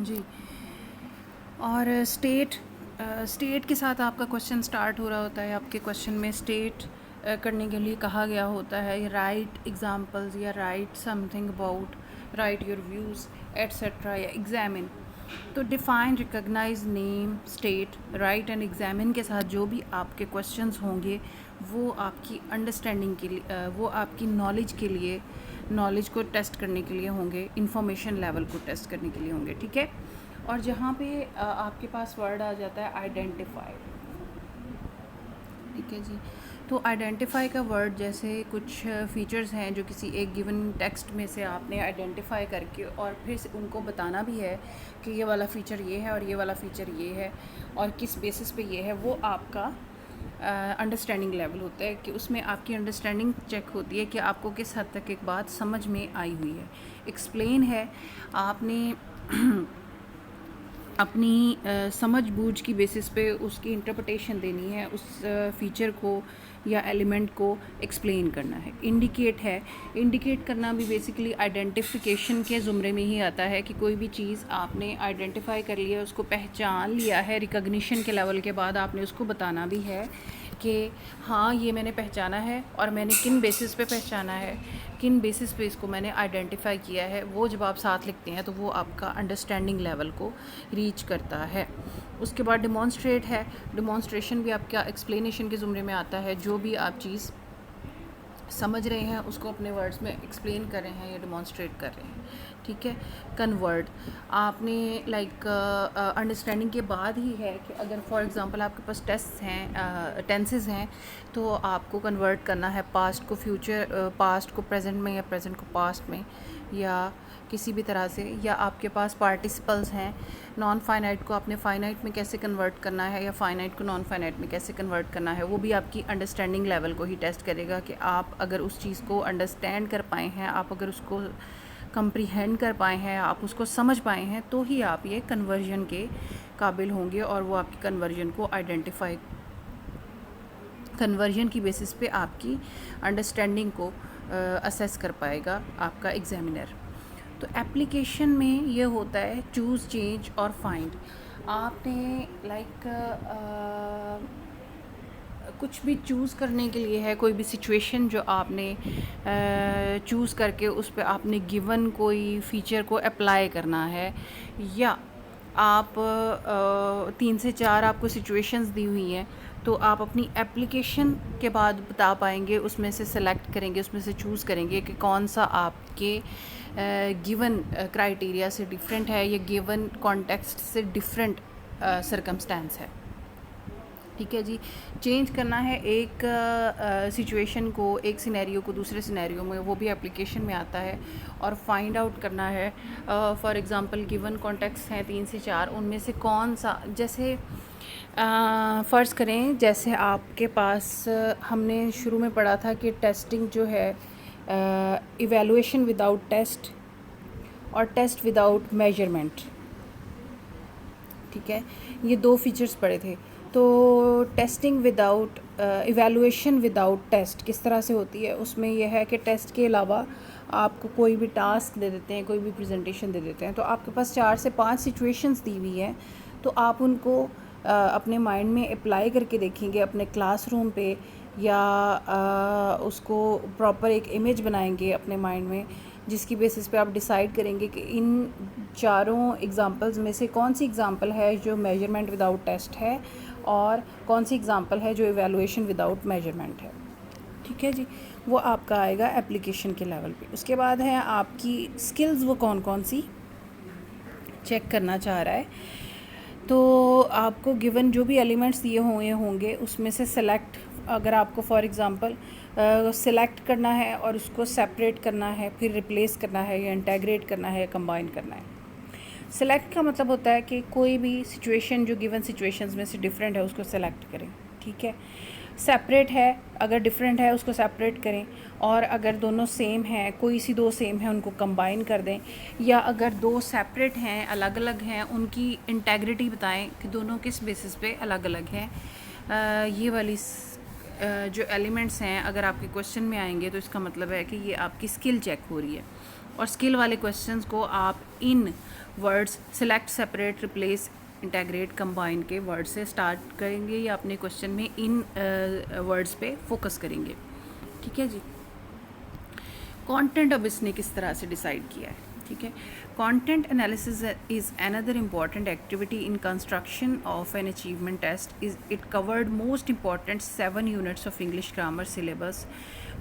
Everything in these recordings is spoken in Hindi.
जी। और स्टेट के साथ आपका क्वेश्चन स्टार्ट हो रहा होता है। आपके क्वेश्चन में स्टेट करने के लिए कहा गया होता है राइट एग्जांपल्स या write something about, write your views etcetera, या एग्जामिन। तो define, recognise, name, state, write and examine के साथ जो भी आपके क्वेश्चंस होंगे वो आपकी अंडरस्टैंडिंग के लिए, वो आपकी नॉलेज के लिए, नॉलेज को टेस्ट करने के लिए होंगे, इंफॉर्मेशन लेवल को टेस्ट करने के लिए होंगे। ठीक है। और जहाँ पे आपके पास वर्ड आ जाता है आइडेंटिफाई। ठीक है जी। तो आइडेंटिफाई का वर्ड जैसे कुछ फीचर्स हैं जो किसी एक गिवन टेक्स्ट में से आपने आइडेंटिफाई करके और फिर से उनको बताना भी है कि ये वाला फ़ीचर ये है और ये वाला फ़ीचर ये है और किस बेसिस पे ये है, वो आपका अंडरस्टैंडिंग लेवल होता है कि उसमें आपकी अंडरस्टैंडिंग चेक होती है कि आपको किस हद तक एक बात समझ में आई हुई है। एक्सप्लेन है, आपने अपनी समझ बूझ की बेसिस पे उसकी इंटरप्रिटेशन देनी है, उस फीचर को या एलिमेंट को एक्सप्लेन करना है। इंडिकेट है, इंडिकेट करना भी बेसिकली आइडेंटिफिकेशन के ज़ुमरे में ही आता है कि कोई भी चीज़ आपने आइडेंटिफाई कर लिया, उसको पहचान लिया है, रिकॉग्निशन के लेवल के बाद आपने उसको बताना भी है कि हाँ ये मैंने पहचाना है और मैंने किन बेसिस पे पहचाना है, किन बेसिस पे इसको मैंने आइडेंटिफाई किया है। वो जब आप साथ लिखते हैं तो वो आपका अंडरस्टैंडिंग लेवल को रीच करता है। उसके बाद डिमॉन्स्ट्रेट है, डिमॉन्स्ट्रेशन भी आपका एक्सप्लेनेशन के ज़ुमरे में आता है। जो भी आप चीज़ समझ रहे हैं उसको अपने वर्ड्स में एक्सप्लेन कर रहे हैं या डिमॉन्स्ट्रेट कर रहे हैं। ठीक है। कन्वर्ट, आपने लाइक अंडरस्टैंडिंग के बाद ही है कि अगर फॉर एग्जांपल आपके पास टेस्ट हैं, टेंसेस हैं, तो आपको कन्वर्ट करना है पास्ट को फ्यूचर, पास्ट को प्रेजेंट में या प्रेजेंट को पास्ट में, या किसी भी तरह से। या आपके पास पार्टिसिपल्स हैं, नॉन फाइनाइट को आपने फाइनाइट में कैसे कन्वर्ट करना है या फाइनाइट को नॉन फाइनाइट में कैसे कन्वर्ट करना है, वो भी आपकी अंडरस्टैंडिंग लेवल को ही टेस्ट करेगा कि आप अगर उस चीज़ को अंडरस्टैंड कर पाए हैं, आप अगर उसको कंप्रीहेंड कर पाए हैं, आप उसको समझ पाए हैं, तो ही आप ये कन्वर्जन के काबिल होंगे और वो आपकी कन्वर्जन को आइडेंटिफाई, कन्वर्जन की बेसिस पे आपकी अंडरस्टैंडिंग को असेस कर पाएगा आपका एग्जामिनर। तो एप्लीकेशन में ये होता है चूज़, चेंज और फाइंड। आपने लाइक कुछ भी चूज़ करने के लिए है, कोई भी सिचुएशन जो आपने चूज़ करके उस पर आपने गिवन कोई फ़ीचर को अप्लाई करना है, या आप 3 से 4 आपको सिचुएशंस दी हुई हैं, तो आप अपनी एप्लीकेशन के बाद बता पाएंगे, उसमें से सेलेक्ट करेंगे, उसमें से चूज़ करेंगे कि कौन सा आपके गिवन क्राइटेरिया से डिफरेंट है या गिवन कॉन्टेक्स्ट से डिफरेंट सरकमस्टेंस है। ठीक है जी। चेंज करना है एक सिचुएशन को, एक सिनेरियो को दूसरे सिनेरियो में, वो भी एप्लीकेशन में आता है। और फाइंड आउट करना है, फॉर एग्जांपल गिवन कॉन्टेक्स्ट हैं 3 से 4, उनमें से कौन सा, जैसे फ़र्ज़ करें जैसे आपके पास हमने शुरू में पढ़ा था कि टेस्टिंग जो है, इवैल्यूएशन विदाउट टेस्ट और टेस्ट विदाउट मेजरमेंट। ठीक है, ये 2 फीचर्स पढ़े थे। तो testing without, evaluation without test किस तरह से होती है, उसमें यह है कि टेस्ट के अलावा आपको कोई भी टास्क दे देते हैं, कोई भी प्रेजेंटेशन दे देते हैं, तो आपके पास 4 से 5 सिचुएशंस दी हुई हैं, तो आप उनको अपने माइंड में अप्लाई करके देखेंगे अपने क्लासरूम पे, या उसको प्रॉपर एक इमेज बनाएंगे अपने माइंड में, जिसकी बेसिस पे आप डिसाइड करेंगे कि इन चारों एग्ज़ाम्पल्स में से कौन सी एग्ज़ाम्पल है जो मेजरमेंट विदाउट टेस्ट है और कौन सी एग्ज़ाम्पल है जो इवैल्यूएशन विदाउट मेजरमेंट है। ठीक है जी। वो आपका आएगा एप्लीकेशन के लेवल पे। उसके बाद है आपकी स्किल्स, वो कौन कौन सी चेक करना चाह रहा है। तो आपको गिवन जो भी एलिमेंट्स दिए हुए होंगे उसमें से सेलेक्ट, अगर आपको फॉर एग्ज़ाम्पल सेलेक्ट करना है और उसको सेपरेट करना है, फिर रिप्लेस करना है या इंटेग्रेट करना है या कंबाइन करना है। सेलेक्ट का मतलब होता है कि कोई भी सिचुएशन जो गिवन सिचुएशंस में से डिफरेंट है उसको सेलेक्ट करें। ठीक है। सेपरेट है, अगर डिफरेंट है उसको सेपरेट करें, और अगर दोनों सेम हैं, कोई सी 2 सेम हैं उनको कंबाइन कर दें, या अगर 2 सेपरेट हैं, अलग अलग हैं, उनकी इंटेग्रिटी बताएं कि दोनों किस बेसिस पे अलग अलग हैं। ये वाली जो एलिमेंट्स हैं अगर आपके क्वेश्चन में आएंगे तो इसका मतलब है कि ये आपकी स्किल चेक हो रही है। और स्किल वाले क्वेश्चंस को आप इन words select, separate, replace, integrate, combine के वर्ड से स्टार्ट करेंगे या अपने क्वेश्चन में इन वर्ड्स पे फोकस करेंगे। ठीक है जी। कंटेंट अब इसने किस तरह से डिसाइड किया है। ठीक है, content analysis is another important activity in construction of an achievement test. Is it covered most important 7 units of English grammar syllabus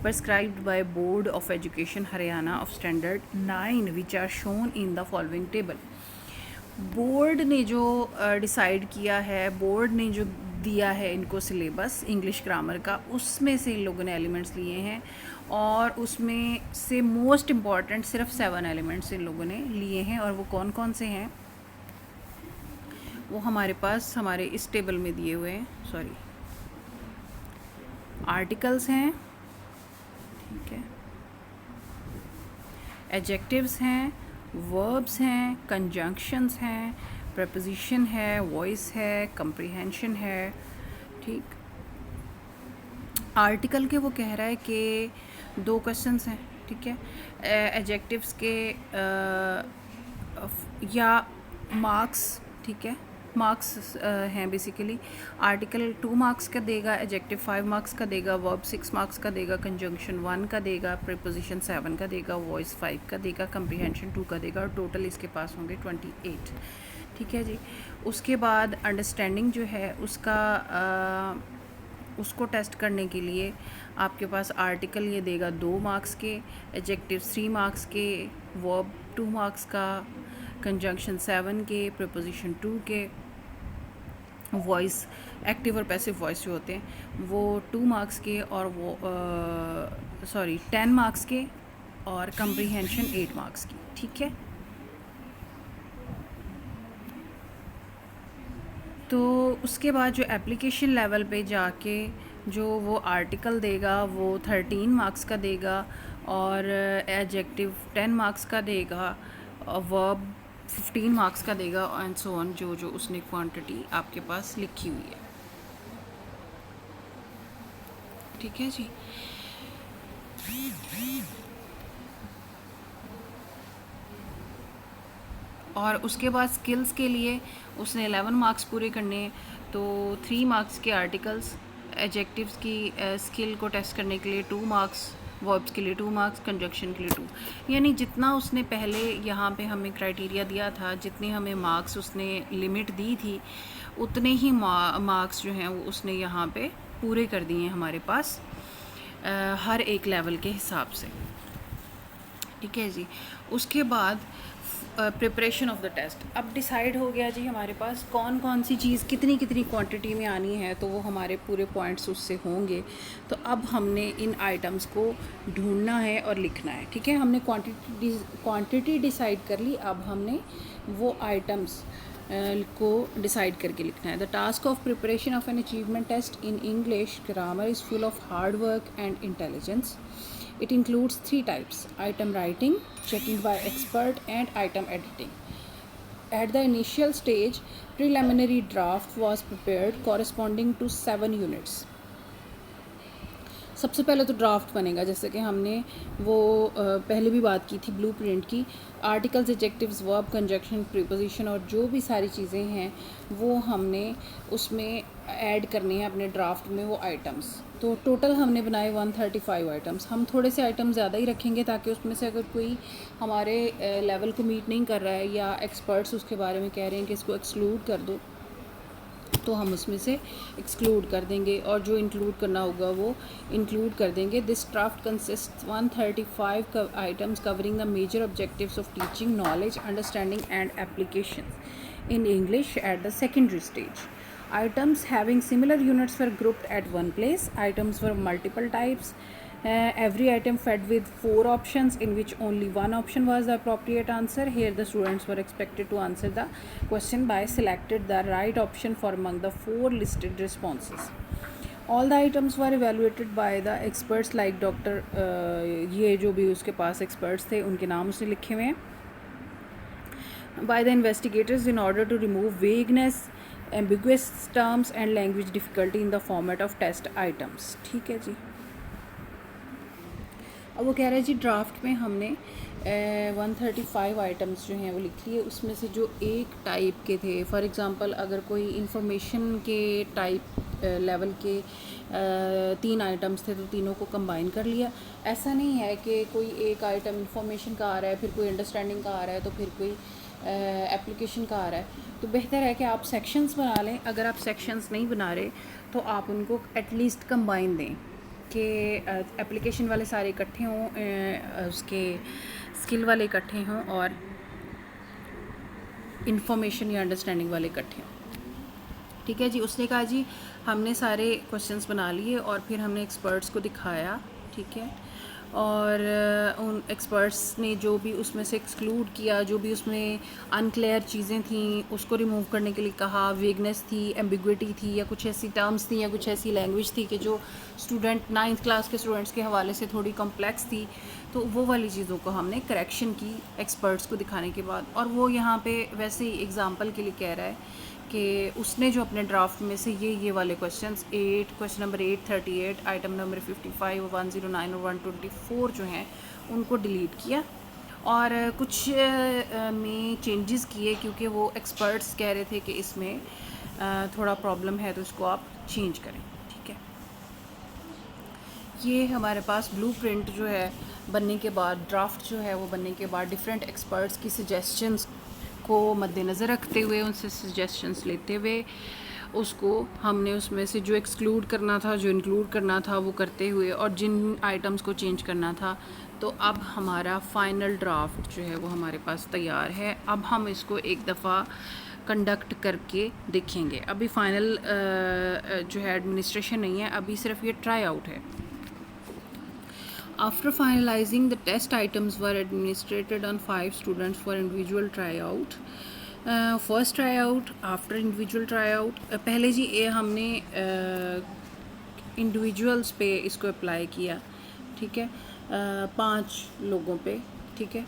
prescribed by Board of Education Haryana of Standard 9 which are shown in the following table। Board ने जो डिसाइड किया है, बोर्ड ने जो दिया है इनको सिलेबस इंग्लिश ग्रामर का, उसमें से इन लोगों ने एलिमेंट्स लिए हैं और उसमें से मोस्ट इम्पॉर्टेंट सिर्फ 7 एलिमेंट्स इन लोगों ने लिए हैं। और वो कौन कौन से हैं वो हमारे पास हमारे इस टेबल में दिए हुए हैं। सॉरी, आर्टिकल्स हैं, ठीक है, एडजेक्टिव्स हैं, वर्ब्स हैं, कंजंक्शंस हैं, प्रपोजिशन है, वॉइस है, कंप्रीहेंशन है। ठीक, आर्टिकल के वो कह रहा है कि 2 क्वेश्चंस हैं। ठीक है, एडजेक्टिव्स के या मार्क्स, ठीक है, मार्क्स हैं बेसिकली। आर्टिकल 2 मार्क्स का देगा, एडजेक्टिव 5 मार्क्स का देगा, वर्ब 6 मार्क्स का देगा, कंजंक्शन 1 का देगा, प्रीपोजिशन 7 का देगा, वॉइस 5 का देगा, कंप्रीहेंशन 2 का देगा और टोटल इसके पास होंगे 28। ठीक है जी। उसके बाद अंडरस्टैंडिंग जो है उसका उसको टेस्ट करने के लिए आपके पास आर्टिकल ये देगा 2 मार्क्स के, एडजेक्टिव 3 मार्क्स के, वर्ब 2 मार्क्स का, कंजंक्शन 7 के, प्रीपोजिशन 2 के, वॉइस एक्टिव और पैसिव वॉइस जो होते हैं वो 2 मार्क्स के और वो 10 मार्क्स के और कंप्रीहेंशन 8 मार्क्स की। ठीक है, तो उसके बाद जो एप्लीकेशन लेवल पे जाके जो वो आर्टिकल देगा वो 13 मार्क्स का देगा और एडजेक्टिव 10 मार्क्स का देगा और वर्ब 15 मार्क्स का देगा एंड सो ऑन, जो जो उसने क्वांटिटी आपके पास लिखी हुई है। ठीक है जी। और उसके बाद स्किल्स के लिए उसने 11 मार्क्स पूरे करने हैं, तो 3 मार्क्स के आर्टिकल्स, एडजेक्टिव्स की स्किल को टेस्ट करने के लिए 2 मार्क्स, वर्ब्स के लिए 2 मार्क्स, कंजंक्शन के लिए 2। यानी जितना उसने पहले यहाँ पे हमें क्राइटेरिया दिया था, जितने हमें मार्क्स उसने लिमिट दी थी, उतने ही मार्क्स जो हैं वो उसने यहाँ पे पूरे कर दिए हैं हमारे पास हर एक लेवल के हिसाब से। ठीक है जी। उसके बाद प्रिपरेशन ऑफ द टेस्ट, अब डिसाइड हो गया जी हमारे पास कौन कौन सी चीज़ कितनी कितनी क्वांटिटी में आनी है, तो वो हमारे पूरे पॉइंट्स उससे होंगे। तो अब हमने इन आइटम्स को ढूंढना है और लिखना है। ठीक है, हमने क्वांटिटी डिसाइड कर ली, अब हमने वो आइटम्स को डिसाइड करके लिखना है। The task of preparation of an achievement test in English grammar is full of hard work and intelligence. It includes 3 types: item writing, checking by expert, and item editing. At the initial stage, preliminary draft was prepared corresponding to 7 units. सबसे पहले तो ड्राफ्ट बनेगा, जैसे कि हमने वो पहले भी बात की थी ब्लूप्रिंट की। Articles, adjectives, verb, conjunction, preposition और जो भी सारी चीज़ें हैं वो हमने उसमें ऐड करने हैं अपने ड्राफ्ट में वो आइटम्स। तो टोटल हमने बनाए 135 आइटम्स। हम थोड़े से आइटम ज़्यादा ही रखेंगे ताकि उसमें से अगर कोई हमारे लेवल को मीट नहीं कर रहा है या एक्सपर्ट्स उसके बारे में कह रहे हैं कि इसको एक्सक्लूड कर दो, तो हम उसमें से एक्सक्लूड कर देंगे और जो इंक्लूड करना होगा वो इंक्लूड कर देंगे। This draft consist 135 items covering the major objectives of teaching, knowledge, understanding and application in English at the secondary stage. Items having similar units were grouped at one place. Items were multiple types. Every item fed with 4 options in which only one option was the appropriate answer. Here the students were expected to answer the question by selected the right option for among the 4 listed responses. All the items were evaluated by the experts like Dr. ये जो भी उसके पास experts थे उनके नाम उसने लिखे हुए हैं, by the investigators in order to remove vagueness, ambiguous terms and language difficulty in the format of test items. ठीक है जी। अब वो कह रहा है जी ड्राफ्ट में हमने 135 आइटम्स जो हैं वो लिख लिए, उसमें से जो एक टाइप के थे, फॉर एग्ज़ाम्पल अगर कोई इंफॉर्मेशन के टाइप लेवल के 3 आइटम्स थे तो तीनों को कंबाइन कर लिया। ऐसा नहीं है कि कोई एक आइटम इंफॉर्मेशन का आ रहा है, फिर कोई अंडरस्टैंडिंग का आ रहा है, तो फिर कोई एप्लीकेशन का आ रहा है। तो बेहतर है कि आप सेक्शंस बना लें। अगर आप सेक्शंस नहीं बना रहे तो आप उनको एटलीस्ट कंबाइन दें कि एप्लीकेशन वाले सारे इकट्ठे हों, उसके स्किल वाले इकट्ठे हों और इंफॉर्मेशन या अंडरस्टैंडिंग वाले इकट्ठे हों। ठीक है जी। उसने कहा जी हमने सारे क्वेश्चंस बना लिए और फिर हमने एक्सपर्ट्स को दिखाया। ठीक है। और उन एक्सपर्ट्स ने जो भी उसमें से एक्सक्लूड किया, जो भी उसमें अनक्लियर चीज़ें थी उसको रिमूव करने के लिए कहा। वेगनेस थी, एम्बिग्विटी थी, या कुछ ऐसी टर्म्स थी या कुछ ऐसी लैंग्वेज थी कि जो स्टूडेंट 9th क्लास के स्टूडेंट्स के हवाले से थोड़ी कॉम्प्लेक्स थी, तो वो वाली चीज़ों को हमने करेक्शन की एक्सपर्ट्स को दिखाने के बाद। और वो यहाँ पे वैसे ही एग्ज़ाम्पल के लिए कह रहा है कि उसने जो अपने ड्राफ्ट में से ये वाले questions question number 838, item number 55 और 109 और 124 जो हैं उनको डिलीट किया और कुछ में चेंजेस किए, क्योंकि वो एक्सपर्ट्स कह रहे थे कि इसमें थोड़ा प्रॉब्लम है तो इसको आप चेंज करें। ठीक है। ये हमारे पास ब्लूप्रिंट जो है बनने के बाद, ड्राफ्ट जो है वो बनने के बाद डिफरेंट एक्सपर्ट्स की सजेशंस को मद्देनज़र रखते हुए, उनसे सजेशंस लेते हुए उसको हमने उसमें से जो एक्सक्लूड करना था, जो इंक्लूड करना था वो करते हुए, और जिन आइटम्स को चेंज करना था, तो अब हमारा फ़ाइनल ड्राफ्ट जो है वो हमारे पास तैयार है। अब हम इसको एक दफ़ा कंडक्ट करके देखेंगे। अभी फ़ाइनल जो है एडमिनिस्ट्रेशन नहीं है, अभी सिर्फ ये ट्राई आउट है। After finalizing, the test items were administered on 5 students for individual tryout. First tryout, after individual tryout, पहले जी ये हमने इंडिविजुअल्स पे इसको अप्लाई किया। ठीक है। 5 लोगों पे। ठीक है।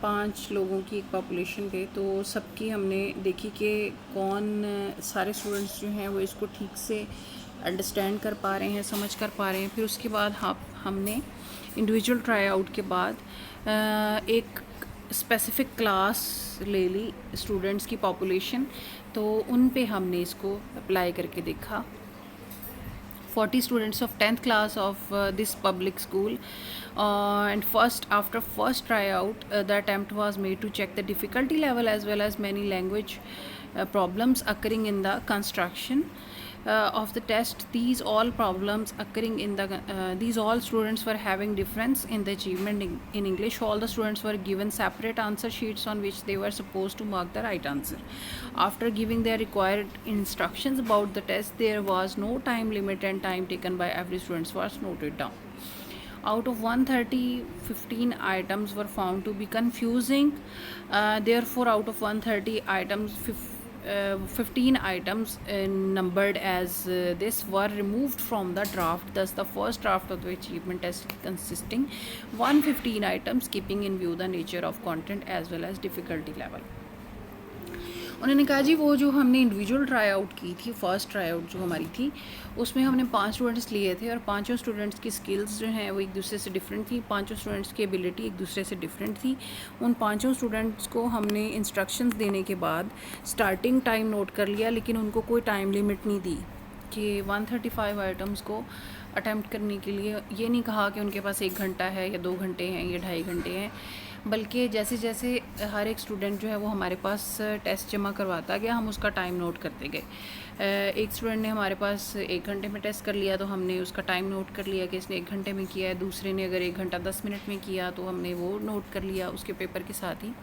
5 लोगों की एक पॉपुलेशन पे, तो सबकी हमने देखी कि कौन सारे स्टूडेंट्स जो हैं वो इसको ठीक से अंडरस्टैंड कर पा रहे हैं, समझ कर पा रहे हैं। फिर उसके बाद हमने इंडिविजुअल ट्राई आउट के बाद एक स्पेसिफ़िक क्लास ले ली, स्टूडेंट्स की पॉपुलेशन, तो उन पे हमने इसको अप्लाई करके देखा। 40 students of 10th class of this public school, and after first tryout, the attempt was made to check the difficulty level as well as many language problems occurring in the construction of the test. These all problems occurring in the these all students were having difference in the achievement in English. All the students were given separate answer sheets on which they were supposed to mark the right answer. After giving their required instructions about the test, there was no time limit and time taken by every student was noted down. Out of 130, 15 items were found to be confusing. Therefore, out of 130 items, 15 items numbered as this were removed from the draft. Thus, the first draft of the achievement test consisting 115 items, keeping in view the nature of content as well as difficulty level. उन्होंने कहा जी वो जो हमने इंडिविजुअल ट्राई आउट की थी, फर्स्ट ट्राई आउट जो हमारी थी, उसमें हमने 5 स्टूडेंट्स लिए थे और पांचों स्टूडेंट्स की स्किल्स जो हैं वो एक दूसरे से डिफरेंट थी। पांचों स्टूडेंट्स की एबिलिटी एक दूसरे से डिफरेंट थी। उन पांचों स्टूडेंट्स को हमने इंस्ट्रक्शंस देने के बाद स्टार्टिंग टाइम नोट कर लिया, लेकिन उनको कोई टाइम लिमिट नहीं दी कि 135 आइटम्स को अटैम्प्ट करने के लिए ये नहीं कहा कि उनके पास 1 घंटा है या 2 घंटे हैं या 2.5 घंटे हैं, बल्कि जैसे जैसे हर एक स्टूडेंट जो है वो हमारे पास टेस्ट जमा करवाता गया, हम उसका टाइम नोट करते गए। एक स्टूडेंट ने हमारे पास 1 घंटे में टेस्ट कर लिया तो हमने उसका टाइम नोट कर लिया कि इसने 1 घंटे में किया है। दूसरे ने अगर 1 घंटा 10 मिनट में किया तो हमने वो नोट कर लिया उसके पेपर के साथ ही।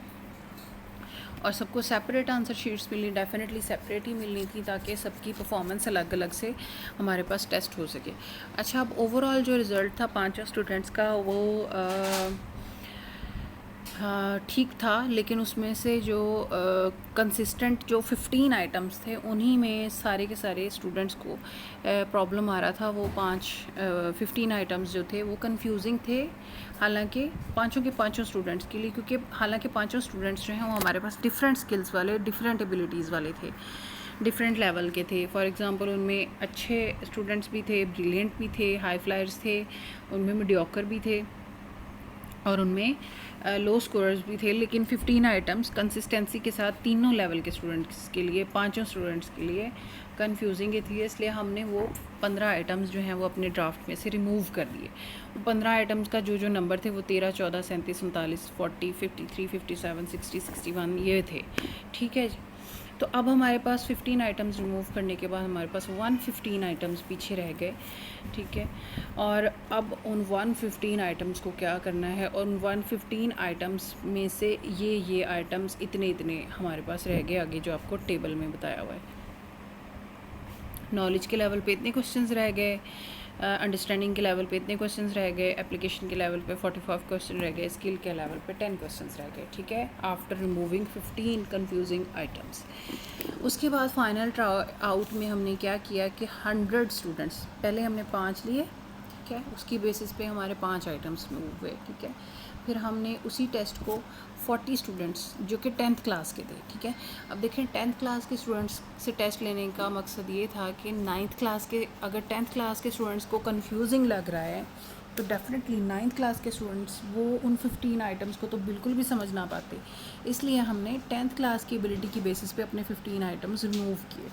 और सबको सेपरेट आंसर शीट्स मिली, डेफिनेटली सेपरेट ही मिलनी थी ताकि सबकी परफॉर्मेंस अलग अलग से हमारे पास टेस्ट हो सके। अच्छा, अब ओवरऑल जो रिज़ल्ट था 5 स्टूडेंट्स का वो ठीक था, लेकिन उसमें से जो कंसिस्टेंट जो 15 आइटम्स थे उन्हीं में सारे के सारे स्टूडेंट्स को प्रॉब्लम आ रहा था। वो 15 आइटम्स जो थे वो कंफ्यूजिंग थे, हालांकि पांचों के पांचों स्टूडेंट्स के लिए, क्योंकि हालांकि पांचों स्टूडेंट्स जो हैं वो हमारे पास डिफरेंट स्किल्स वाले, डिफरेंट एबिलिटीज़ वाले थे, डिफरेंट लेवल के थे। फॉर एग्ज़ाम्पल उनमें अच्छे स्टूडेंट्स भी थे, ब्रिलियंट भी थे, हाई फ्लायर्स थे, उनमें मीडियोकर भी थे, और उनमें लो स्कोरर्स भी थे, लेकिन 15 आइटम्स कंसिस्टेंसी के साथ तीनों लेवल के स्टूडेंट्स के लिए, पांचों स्टूडेंट्स के लिए कंफ्यूजिंग ही थी, इसलिए हमने वो 15 आइटम्स जो हैं वो अपने ड्राफ्ट में से रिमूव कर दिए। वो 15 आइटम्स का जो नंबर थे वो 13, 14, 37, 39, 40, 53, 57, 60, 61 ये थे। ठीक है जी। तो अब हमारे पास 15 आइटम्स रिमूव करने के बाद हमारे पास 115 आइटम्स पीछे रह गए। ठीक है, और अब उन 115 आइटम्स को क्या करना है, और उन 115 आइटम्स में से ये आइटम्स इतने हमारे पास रह गए आगे जो आपको टेबल में बताया हुआ है। नॉलेज के लेवल पे इतने क्वेश्चंस रह गए, अंडरस्टैंडिंग के लेवल पे इतने क्वेश्चंस रह गए, एप्लीकेशन के लेवल पे 45 क्वेश्चन रह गए, स्किल के लेवल पे 10 क्वेश्चंस रह गए। ठीक है, आफ्टर रिमूविंग 15 कंफ्यूजिंग आइटम्स। उसके बाद फाइनल आउट में हमने क्या किया कि 100 स्टूडेंट्स, पहले हमने 5 लिए। ठीक है, उसकी बेसिस पे हमारे 5 आइटम्स रिमूव हुए। ठीक है, फिर हमने उसी टेस्ट को 40 स्टूडेंट्स जो कि 10th क्लास के थे। ठीक है, अब देखें 10th क्लास के स्टूडेंट्स से टेस्ट लेने का मकसद ये था कि 9th क्लास के, अगर 10th क्लास के स्टूडेंट्स को कंफ्यूजिंग लग रहा है तो डेफिनेटली 9th क्लास के स्टूडेंट्स वो उन 15 आइटम्स को तो बिल्कुल भी समझ ना पाते, इसलिए हमने 10th क्लास की एबिलिटी की बेसिस पे अपने 15 आइटम्स रिमूव किए।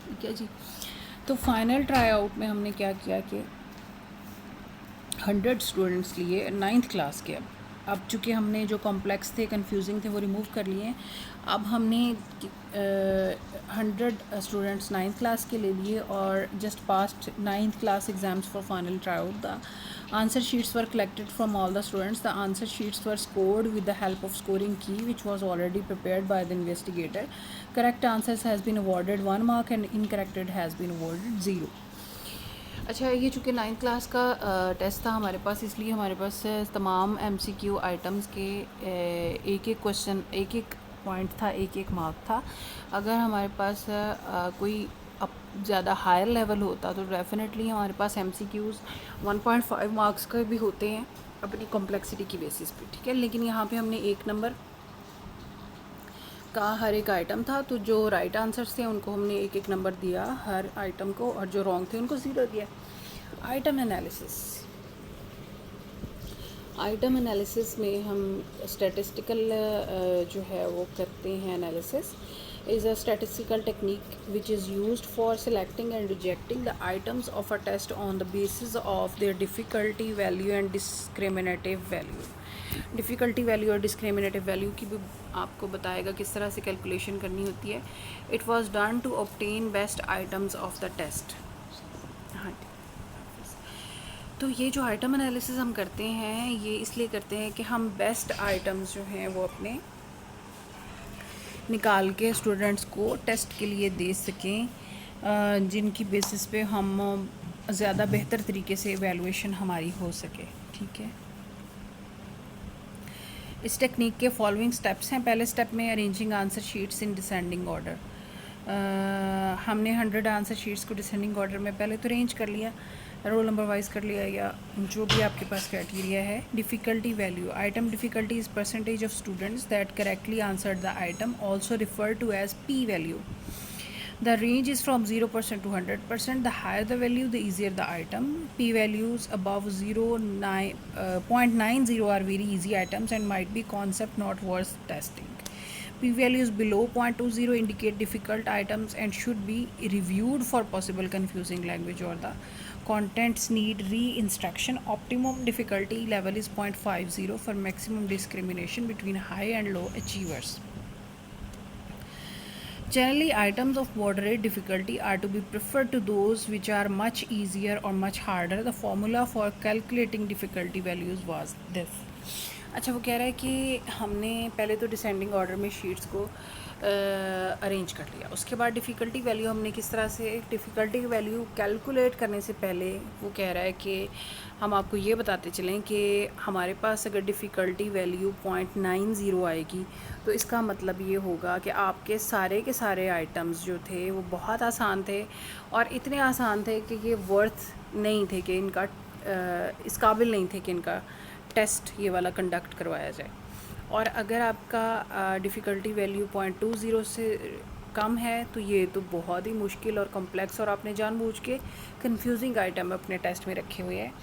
ठीक है जी। तो फाइनल ट्राई आउट में हमने क्या किया कि 100 स्टूडेंट्स लिए 9th क्लास के। अब चूँकि हमने जो कॉम्प्लेक्स थे, कंफ्यूजिंग थे, वो रिमूव कर लिए। अब हमने 100 स्टूडेंट्स 9th क्लास के ले लिए और just passed 9th class exams for final try out. The answer sheets were collected from all the students. The answer sheets were scored with the help of scoring key which was already prepared by the investigator. Correct answers has been awarded 1 mark and incorrected has been awarded 0। अच्छा, ये चूँकि 9th क्लास का टेस्ट था हमारे पास, इसलिए हमारे पास तमाम MCQ आइटम्स के एक एक क्वेश्चन, एक एक पॉइंट था, एक एक मार्क था। अगर हमारे पास कोई अब ज़्यादा हायर लेवल होता तो डेफिनेटली हमारे पास MCQs 1.5 मार्क्स का भी होते हैं अपनी कॉम्प्लेक्सिटी की बेसिस पे। ठीक है, लेकिन यहाँ पे हमने 1 नंबर का हर एक आइटम था, तो जो राइट आंसर्स थे उनको हमने 1-1 नंबर दिया हर आइटम को, और जो रॉन्ग थे उनको 0 दिया। Item analysis. आइटम एनालिसिस में हम स्टैटिस्टिकल जो है वो करते हैं। Analysis is a statistical technique which is used for selecting and rejecting the items of a test on the basis of their difficulty value and discriminative value। Difficulty value और डिस्क्रिमिनेटिव वैल्यू की भी आपको बताएगा किस तरह से कैलकुलेशन करनी होती है। It was done to obtain best items of the test. हाँ, तो ये जो आइटम एनालिसिस हम करते हैं ये इसलिए करते हैं कि हम बेस्ट आइटम्स जो हैं वो अपने निकाल के स्टूडेंट्स को टेस्ट के लिए दे सकें, जिनकी बेसिस पे हम ज़्यादा बेहतर तरीके से एवेलुएशन हमारी हो सके। ठीक है, इस टेक्निक के फॉलोइंग स्टेप्स हैं। पहले स्टेप में arranging answer sheets in descending order. हमने 100 आंसर शीट्स को डिसेंडिंग ऑर्डर में पहले तो अरेंज कर लिया, रोल नंबर वाइज कर लिया, या जो भी आपके पास क्राइटेरिया है। Difficulty value. Item difficulty is percentage of students that correctly answered the item, also refer to as P value. The range is from 0% to 100%. The higher the value, the easier the item. P values above 0.90 are very easy items and might be concept not worth testing. P values below 0.20 indicate difficult items and should be reviewed for possible confusing language or the contents need re-instruction. Optimum difficulty level is 0.50 for maximum discrimination between high and low achievers. Generally, items of moderate difficulty are to be preferred to those which are much easier or much harder. The formula for calculating difficulty values was this. अच्छा, वो कह रहा है कि हमने पहले तो डिसेंडिंग ऑर्डर में शीट्स को अरेंज कर लिया। उसके बाद डिफ़िकल्टी वैल्यू हमने किस तरह से, डिफ़िकल्टी वैल्यू कैलकुलेट करने से पहले वो कह रहा है कि हम आपको ये बताते चलें कि हमारे पास अगर डिफ़िकल्टी वैल्यू 0.90 आएगी तो इसका मतलब ये होगा कि आपके सारे के सारे आइटम्स जो थे वो बहुत आसान थे, और इतने आसान थे कि ये वर्थ नहीं थे कि इनका इस काबिल नहीं थे कि इनका टेस्ट ये वाला कंडक्ट करवाया जाए। और अगर आपका डिफ़िकल्टी वैल्यू 0.20 से कम है तो ये तो बहुत ही मुश्किल और कॉम्प्लेक्स और आपने जानबूझ के कंफ्यूजिंग आइटम अपने टेस्ट में रखे हुए हैं।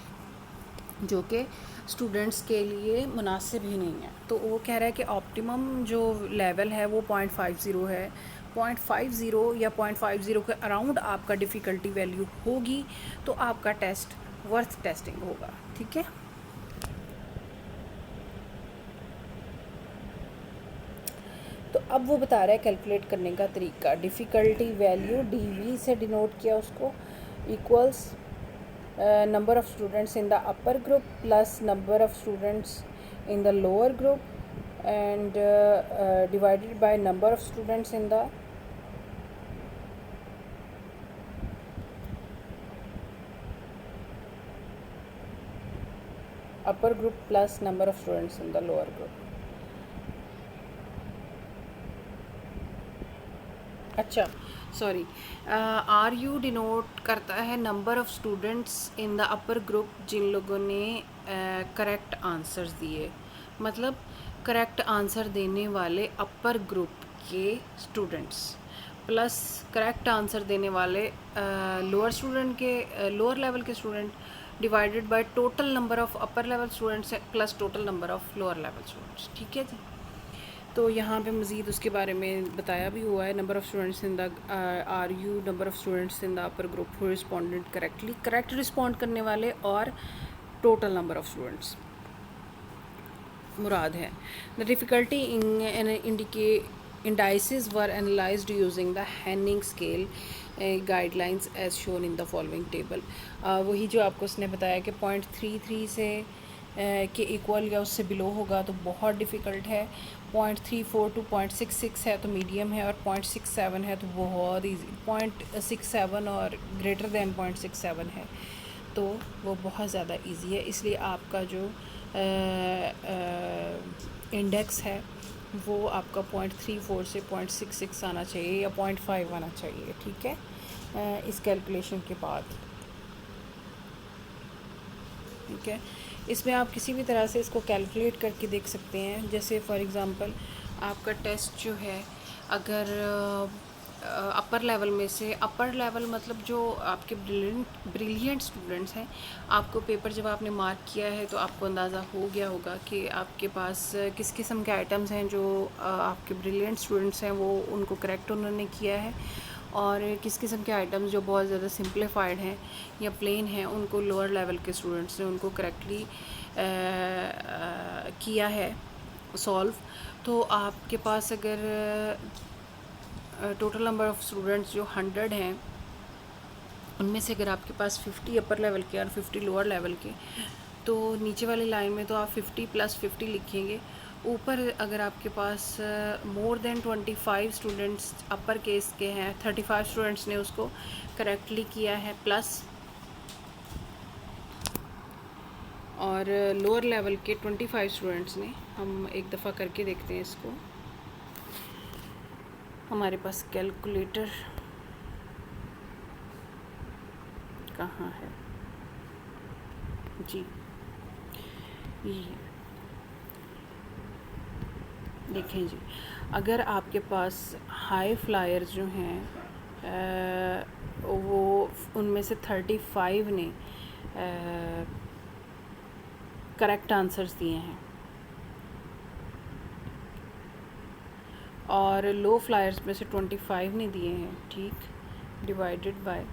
जो कि स्टूडेंट्स के लिए मुनासिब ही नहीं है। तो वो कह रहा है कि ऑप्टिमम जो लेवल है वो 0.50 है। 0.50 या 0.50 के अराउंड आपका डिफ़िकल्टी वैल्यू होगी तो आपका टेस्ट वर्थ टेस्टिंग होगा। ठीक है। तो अब वो बता रहा है कैलकुलेट करने का तरीका। डिफ़िकल्टी वैल्यू DV से डिनोट किया उसको, equals number of students in the upper group plus number of students in the lower group and divided by number of students in the upper group plus number of students in the lower group। अच्छा सॉरी, RU डिनोट करता है number of students in the upper group जिन लोगों ने करेक्ट आंसर्स दिए, मतलब करेक्ट आंसर देने वाले अपर ग्रुप के स्टूडेंट्स प्लस करेक्ट आंसर देने वाले लोअर स्टूडेंट के लोअर लेवल के student divided by total number of upper level students plus total number of lower level students. ठीक है जी। तो यहाँ पे मज़ीद उसके बारे में बताया भी हुआ है। Number of students in the RU number of students in the upper group who responded correctly, correct respond करने वाले और टोटल नंबर ऑफ़ स्टूडेंट्स मुराद है। The difficulty indices were analyzed using the Henning scale guidelines as shown in the following table। वही जो आपको उसने बताया कि 0.33 से के इक्वल या उससे बिलो होगा तो बहुत डिफ़िकल्ट है, 0.34 to 0.66 है तो मीडियम है, और 0.67 है तो बहुत इजी, 0.67 और ग्रेटर दैन 0.67 है तो वो बहुत ज़्यादा इजी है। इसलिए आपका जो इंडेक्स है वो आपका 0.34 से 0.66 आना चाहिए या 0.5 आना चाहिए। ठीक है, इस कैलकुलेशन के बाद। ठीक है, इसमें आप किसी भी तरह से इसको कैलकुलेट करके देख सकते हैं। जैसे फॉर एग्ज़ाम्पल आपका टेस्ट जो है, अगर अपर लेवल में से, अपर लेवल मतलब जो आपके ब्रिलियंट स्टूडेंट्स हैं, आपको पेपर जब आपने मार्क किया है तो आपको अंदाज़ा हो गया होगा कि आपके पास किस किस्म के आइटम्स हैं जो आपके ब्रिलियंट स्टूडेंट्स हैं वो उनको करेक्ट उन्होंने किया है, और किस किस्म के आइटम्स जो बहुत ज़्यादा सिंप्लीफाइड हैं या प्लेन हैं उनको लोअर लेवल के स्टूडेंट्स ने उनको करेक्टली किया है सॉल्व। तो आपके पास अगर टोटल नंबर ऑफ़ स्टूडेंट्स जो 100 हैं उनमें से अगर आपके पास 50 अपर लेवल के और 50 लोअर लेवल के, तो नीचे वाली लाइन में तो आप 50 + 50 लिखेंगे। ऊपर अगर आपके पास more than 25 students upper case के हैं, 35 स्टूडेंट्स ने उसको करेक्टली किया है प्लस, और लोअर लेवल के 25 स्टूडेंट्स ने, हम एक दफ़ा करके देखते हैं इसको। हमारे पास कैलकुलेटर कहाँ है जी, ये देखें जी। अगर आपके पास हाई फ्लायर्स जो हैं वो उनमें से 35 ने करेक्ट आंसर्स दिए हैं और लो फ्लायर्स में से 25 ने दिए हैं, ठीक, डिवाइडेड बाय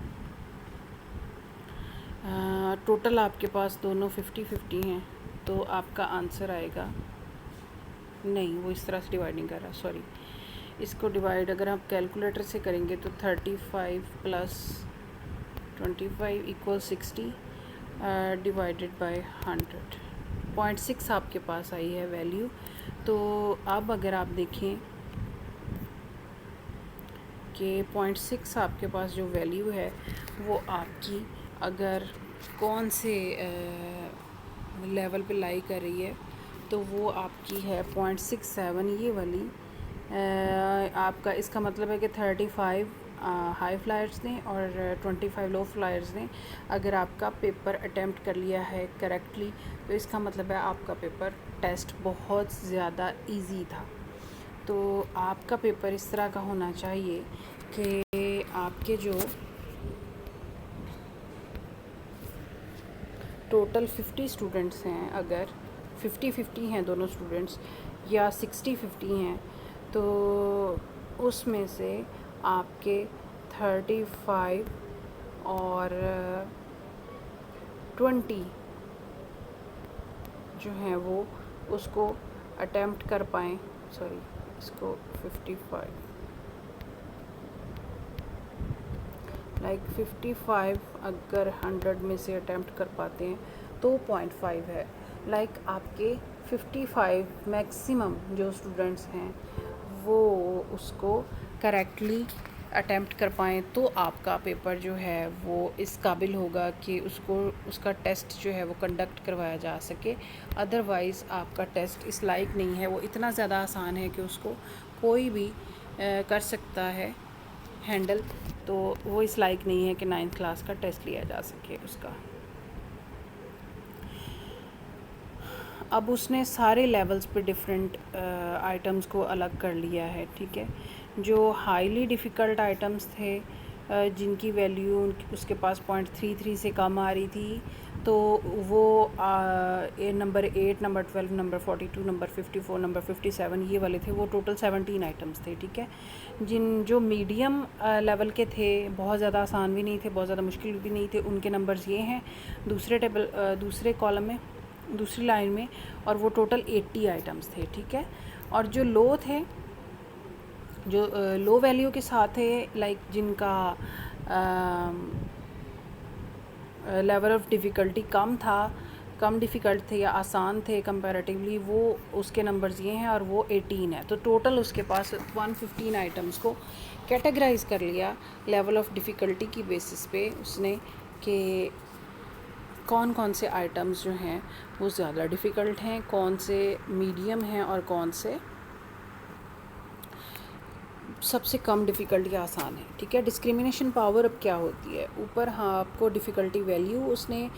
टोटल आपके पास दोनों 50-50 हैं, तो आपका आंसर आएगा, नहीं वो इस तरह से डिवाइड नहीं कर रहा, सॉरी, इसको डिवाइड अगर आप कैलकुलेटर से करेंगे तो 35 + 25 = 60 डिवाइडेड बाय 100, 0.6 आपके पास आई है वैल्यू। तो अब अगर आप देखें कि 0.6 आपके पास जो वैल्यू है वो आपकी अगर कौन से लेवल पे लाई कर रही है, तो वो आपकी है 0.67 ये वाली। आपका इसका मतलब है कि 35 हाई फ्लायर्स ने और 25 लो फ्लायर्स ने अगर आपका पेपर अटेम्प्ट कर लिया है करेक्टली, तो इसका मतलब है आपका पेपर टेस्ट बहुत ज़्यादा इजी था। तो आपका पेपर इस तरह का होना चाहिए कि आपके जो टोटल 50 स्टूडेंट्स हैं, अगर 50-50 हैं दोनों स्टूडेंट्स या 60-50 हैं, तो उसमें से आपके 35 और 20 जो हैं वो उसको अटेम्प्ट कर पाएँ, सॉरी इसको 55 55 अगर 100 में से अटेम्प्ट कर पाते हैं तो 0.5 है। आपके 55 मैक्सिमम जो स्टूडेंट्स हैं वो उसको करेक्टली अटेम्प्ट कर पाएँ तो आपका पेपर जो है वो इस काबिल होगा कि उसका टेस्ट जो है वो कंडक्ट करवाया जा सके। अदरवाइज़ आपका टेस्ट इस लायक नहीं है, वो इतना ज़्यादा आसान है कि उसको कोई भी कर सकता है हैंडल, तो वो इस लायक नहीं है कि 9th क्लास का टेस्ट लिया जा सके उसका। अब उसने सारे लेवल्स पे डिफरेंट आइटम्स को अलग कर लिया है, ठीक है। जो हाईली डिफ़िकल्ट आइटम्स थे जिनकी वैल्यू उसके पास 0.33 से कम आ रही थी, तो वो number 8, number 12, number 42, number 54, number 57 ये वाले थे, वो टोटल 17 आइटम्स थे, ठीक है। जो मीडियम लेवल के थे, बहुत ज़्यादा आसान भी नहीं थे, बहुत ज़्यादा मुश्किल भी नहीं थे, उनके नंबर्स ये हैं दूसरे कॉलम में, दूसरी लाइन में, और वो टोटल 80 आइटम्स थे, ठीक है। और जो लो थे, जो लो वैल्यू के साथ थे, जिनका level of difficulty come difficult थे या आसान थे कंपैरेटिवली, वो उसके नंबर्स ये हैं और वो 18 है। तो टोटल उसके पास 115 आइटम्स को कैटेगराइज़ कर लिया लेवल ऑफ डिफ़िकल्टी की बेसिस पे उसने, कि कौन कौन से आइटम्स जो हैं वो ज़्यादा डिफ़िकल्ट हैं, कौन से मीडियम हैं और कौन से सबसे कम डिफ़िकल्ट या आसान है, ठीक है। डिस्क्रिमिनेशन पावर अब क्या होती है, ऊपर हाँ आपको डिफ़िकल्टी वैल्यू उसने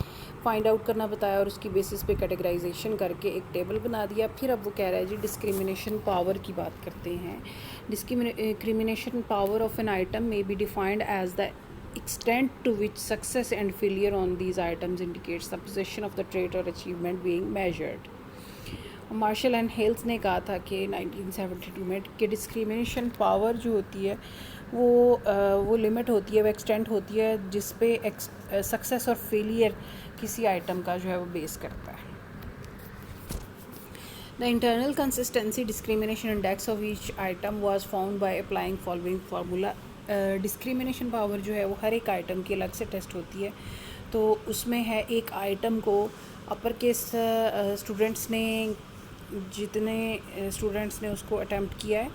फाइंड आउट करना बताया और उसकी बेसिस पे कैटेगराइजेशन करके एक टेबल बना दिया। फिर अब वो कह रहा है जी डिस्क्रिमिनेशन पावर की बात करते हैं। Discrimination power of an item may be defined as the extent to which success and failure on these items indicates the possession of the trait or achievement being measured. Marshall and Hales ने कहा था कि 1972 में कि डिस्क्रिमिनेशन पावर जो होती है वो लिमिट होती है, वो एक्सटेंट होती है जिस पे सक्सेस और फेलियर किसी आइटम का जो है वो बेस करता है। The internal consistency discrimination index of each item was found by applying following formula. Discrimination power जो है वो हर एक आइटम की अलग से टेस्ट होती है। तो उसमें है एक आइटम को अपर केस स्टूडेंट्स ने, जितने स्टूडेंट्स ने उसको अटेम्प्ट किया है,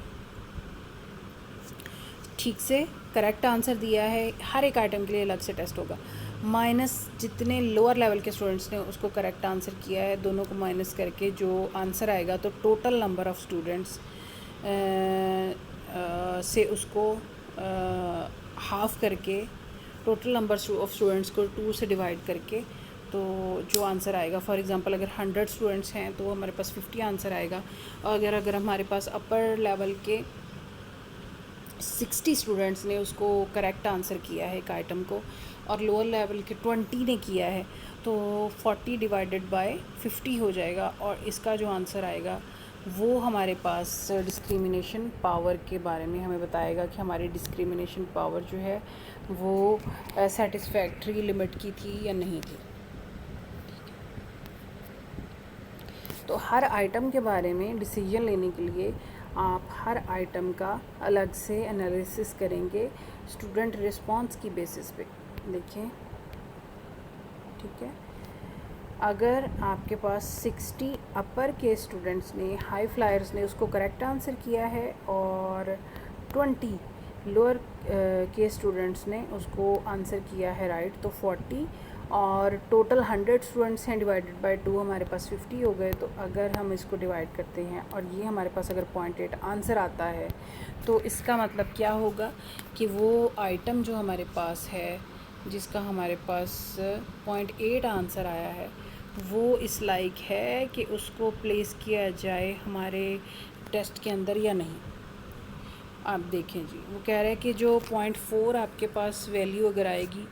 ठीक से करेक्ट आंसर दिया है, हर एक आइटम के लिए अलग से टेस्ट होगा। माइनस जितने लोअर लेवल के स्टूडेंट्स ने उसको करेक्ट आंसर किया है, दोनों को माइनस करके जो आंसर आएगा, तो टोटल नंबर ऑफ़ स्टूडेंट्स से उसको हाफ़ करके, टोटल नंबर ऑफ़ स्टूडेंट्स को 2 से डिवाइड करके, तो जो आंसर आएगा, फॉर एग्जांपल अगर 100 स्टूडेंट्स हैं तो हमारे पास 50 आंसर आएगा। और अगर हमारे पास अपर लेवल के 60 स्टूडेंट्स ने उसको करेक्ट आंसर किया है एक आइटम को, और लोअर लेवल के 20 ने किया है, तो 40 डिवाइडेड बाय 50 हो जाएगा, और इसका जो आंसर आएगा वो हमारे पास डिस्क्रिमिनेशन पावर के बारे में हमें बताएगा कि हमारी डिस्क्रिमिनेशन पावर जो है वो सेटिस्फैक्ट्री लिमिट की थी या नहीं थी। तो हर आइटम के बारे में डिसीजन लेने के लिए आप हर आइटम का अलग से एनालिसिस करेंगे स्टूडेंट रिस्पांस की बेसिस पे। देखें, ठीक है, अगर आपके पास 60 अपर के स्टूडेंट्स ने, हाई फ्लायर्स ने उसको करेक्ट आंसर किया है, और 20 लोअर के स्टूडेंट्स ने उसको आंसर किया है राइट, तो 40, और टोटल 100 स्टूडेंट्स हैं, डिवाइडेड बाय 2 हमारे पास 50 हो गए। तो अगर हम इसको डिवाइड करते हैं और ये हमारे पास अगर 0.8 आंसर आता है, तो इसका मतलब क्या होगा कि वो आइटम जो हमारे पास है, जिसका हमारे पास 0.8 आंसर आया है, वो इस लायक है कि उसको प्लेस किया जाए हमारे टेस्ट के अंदर या नहीं। आप देखें जी, वो कह रहे हैं कि जो 0.4 आपके पास वैल्यू अगर आएगी,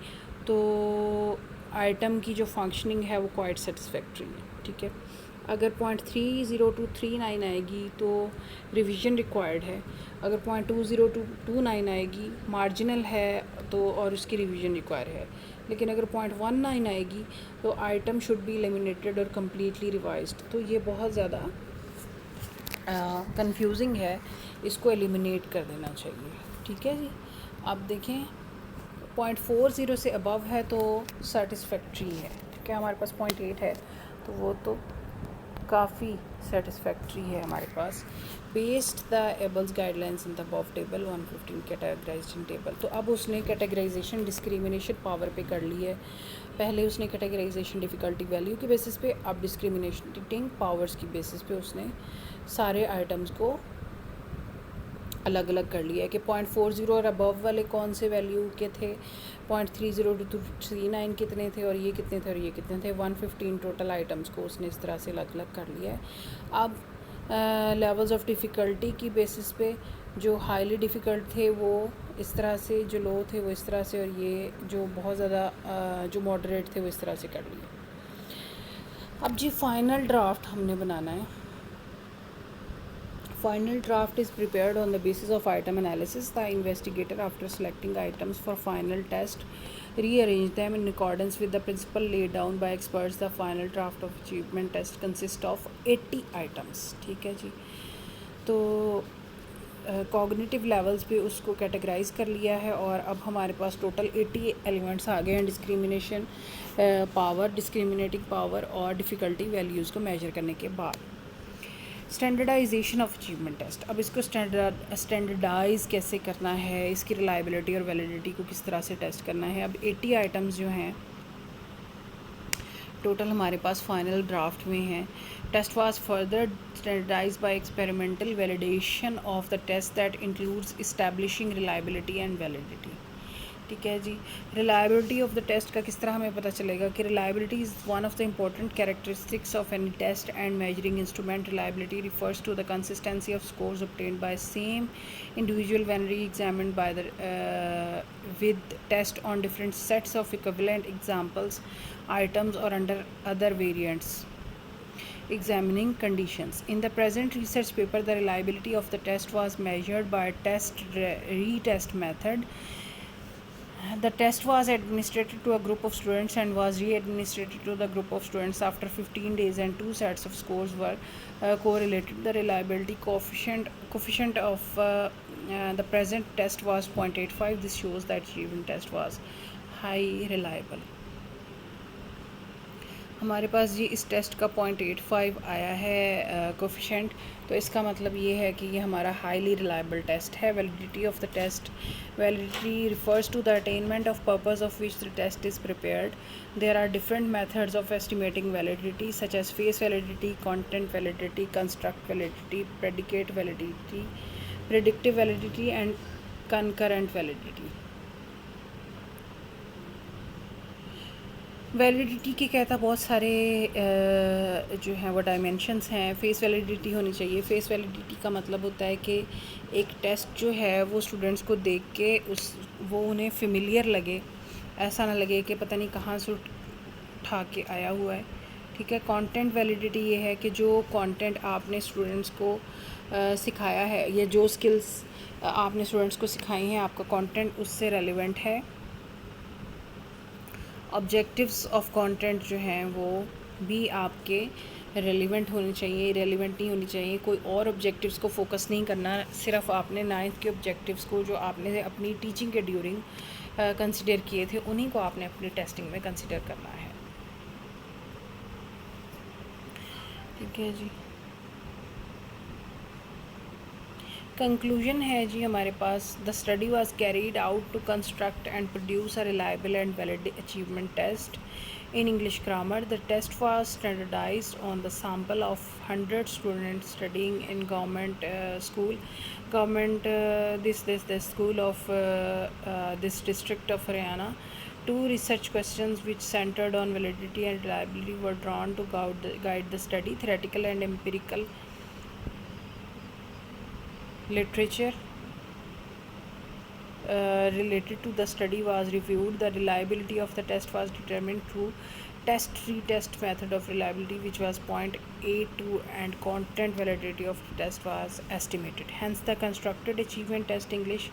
तो आइटम की जो फंक्शनिंग है वो क्वाइट सेटिस्फैक्ट्री है, ठीक है। अगर 0.30 to 39 आएगी तो रिवीजन रिक्वायर्ड है, अगर 0.20 to 29 आएगी मार्जिनल है तो और उसकी रिवीजन रिक्वायर है, लेकिन अगर 0.19 आएगी तो आइटम शुड बी एलिमिनेटेड और कम्प्लीटली रिवाइज्ड। तो ये बहुत ज़्यादा कंफ्यूजिंग है, इसको एलिमिनेट कर देना चाहिए, ठीक है जी। अब देखें 0.40 से अबव है तो सेटिस्फैक्ट्री है, ठीक है। हमारे पास 0.8 है तो वो तो काफ़ी सेटिस्फैक्ट्री है हमारे पास। Based the Ebel's guidelines in the above table 115 categorization table. तो अब उसने कैटेगराइजेशन डिस्क्रिमिनेशन पावर पे कर ली है। पहले उसने कैटेगराइजेशन डिफ़िकल्टी वैल्यू के बेसिस पे, अब डिस्क्रिमिनेटिंग पावर्स की बेसिस पे उसने सारे आइटम्स को अलग अलग कर लिया है कि 0.40 और अबव वाले कौन से वैल्यू के थे, 0.30 to 39 कितने थे और ये कितने थे और ये कितने थे। 115 टोटल आइटम्स को उसने इस तरह से अलग अलग कर लिया है। अब लेवल्स ऑफ डिफ़िकल्टी की बेसिस पे जो हाईली डिफ़िकल्ट थे वो इस तरह से, जो लो थे वो इस तरह से, और ये जो बहुत ज़्यादा जो मॉडरेट थे वो इस तरह से कर लिए। अब जी फाइनल ड्राफ्ट हमने बनाना है। Final draft is prepared on the basis of item analysis. The investigator, after selecting items for final test, rearrange them in accordance with the principle laid down by experts. The final draft of achievement test consists of 80 items, ठीक है जी। तो कॉग्निटिव लेवल्स पे उसको कैटेगराइज कर लिया है और अब हमारे पास टोटल 80 एलिमेंट्स आ गए हैं डिस्क्रिमिनेशन पावर, डिस्क्रिमिनेटिंग पावर और डिफ़िकल्टी वैल्यूज़ को मेजर करने के बाद। Standardisation of achievement test. अब इसको स्टैंडर्डाइज कैसे करना है, इसकी रिलायबिलिटी और वैलिडिटी को किस तरह से टेस्ट करना है। अब 80 आइटम्स जो हैं टोटल हमारे पास फाइनल ड्राफ्ट में हैं। Test was further standardise by experimental validation of the test that includes establishing reliability and validity, ठीक है जी। रिलायबिलिटी ऑफ द टेस्ट का किस तरह हमें पता चलेगा कि reliability is one of the important characteristics of any test and measuring instrument. Reliability refers to the consistency of scores obtained by same individual when re-examined by the with test on different sets of equivalent examples, items or under other variants examining conditions. In the present research paper, the reliability of the test was measured by test retest method. The test was administered to a group of students and was re-administered to the group of students after 15 days, and two sets of scores were correlated. The reliability coefficient of the present test was 0.85. This shows that achievement test was high reliable. हमारे पास जी इस टेस्ट का 0.85 आया है कोफिशेंट, तो इसका मतलब ये है कि ये हमारा हाईली रिलायबल टेस्ट है। Validity of the test, validity refers to the attainment of purpose of which the test is prepared. There are different methods of estimating validity such as face validity, content validity, construct validity, predicate validity, predictive validity and concurrent validity. Validity के कहता बहुत सारे जो हैं वो डायमेंशंस हैं। फेस वैलिडिटी होनी चाहिए। फेस वैलिडिटी का मतलब होता है कि एक टेस्ट जो है वो स्टूडेंट्स को देख के वो उन्हें फेमिलियर लगे, ऐसा ना लगे कि पता नहीं कहाँ से उठा के आया हुआ है, ठीक है। कंटेंट वैलिडिटी ये है कि जो कंटेंट आपने स्टूडेंट्स को सिखाया है, ये जो स्किल्स आपने स्टूडेंट्स को सिखाई हैं, आपका कंटेंट उससे रेलिवेंट है। ऑब्जेक्टिव्स ऑफ कंटेंट जो हैं वो भी आपके रेलिवेंट होने चाहिए, रेलिवेंट नहीं होनी चाहिए। कोई और ऑब्जेक्टिव्स को फोकस नहीं करना, सिर्फ आपने 9th के ऑब्जेक्टिव्स को जो आपने अपनी टीचिंग के ड्यूरिंग कंसिडर किए थे उन्हीं को आपने अपनी टेस्टिंग में कंसिडर करना है, ठीक है जी। कंक्लूजन है जी हमारे पास, the study was carried out to construct and produce a reliable and valid achievement test in English grammar. The test was standardized on the sample of 100 students studying in government school, this school of this district of Haryana. Two research questions which centered on validity and reliability were drawn to guide the study. Theoretical and empirical literature related to the study was reviewed. The reliability of the test was determined through test-retest method of reliability, which was 0.82, and content validity of the test was estimated. Hence, the constructed achievement test English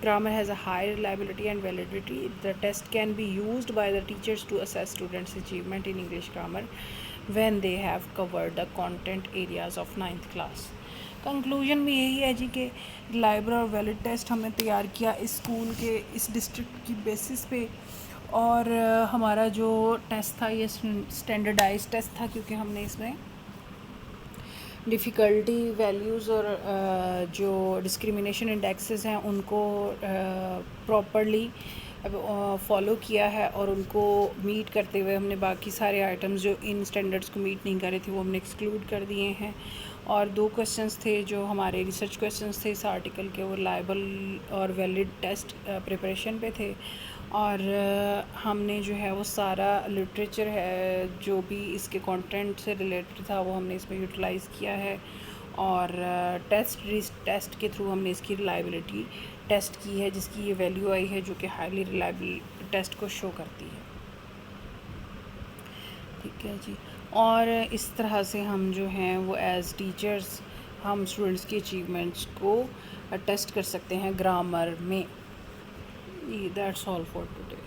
grammar has a high reliability and validity. The test can be used by the teachers to assess students' achievement in English grammar when they have covered the content areas of 9th class. Conclusion में यही है जी कि रिलायबल और वैलिड टेस्ट हमने तैयार किया इस स्कूल के इस डिस्ट्रिक्ट की बेसिस पे, और हमारा जो टेस्ट था ये स्टैंडर्डाइज टेस्ट था, क्योंकि हमने इसमें डिफ़िकल्टी वैल्यूज़ और जो डिस्क्रिमिनेशन इंडेक्सेस हैं उनको प्रॉपरली फॉलो किया है, और उनको मीट करते हुए हमने बाकी सारे आइटम्स जो इन स्टैंडर्ड्स को मीट नहीं कर रहे थे वो हमने एक्सक्लूड कर दिए हैं। और 2 क्वेश्चंस थे जो हमारे रिसर्च क्वेश्चंस थे इस आर्टिकल के, वो रिलायबल और वैलिड टेस्ट प्रिपरेशन पे थे, और हमने जो है वो सारा लिटरेचर है जो भी इसके कंटेंट से रिलेटेड था वो हमने इसमें यूटिलाइज़ किया है, और टेस्ट के थ्रू हमने इसकी रिलायबिलिटी टेस्ट की है, जिसकी ये वैल्यू आई है जो कि हाईली रिलायबल टेस्ट को शो करती है। ठीक है जी। और इस तरह से हम जो हैं वो एज़ टीचर्स हम स्टूडेंट्स की अचीवमेंट्स को टेस्ट कर सकते हैं ग्रामर में। That's all for today.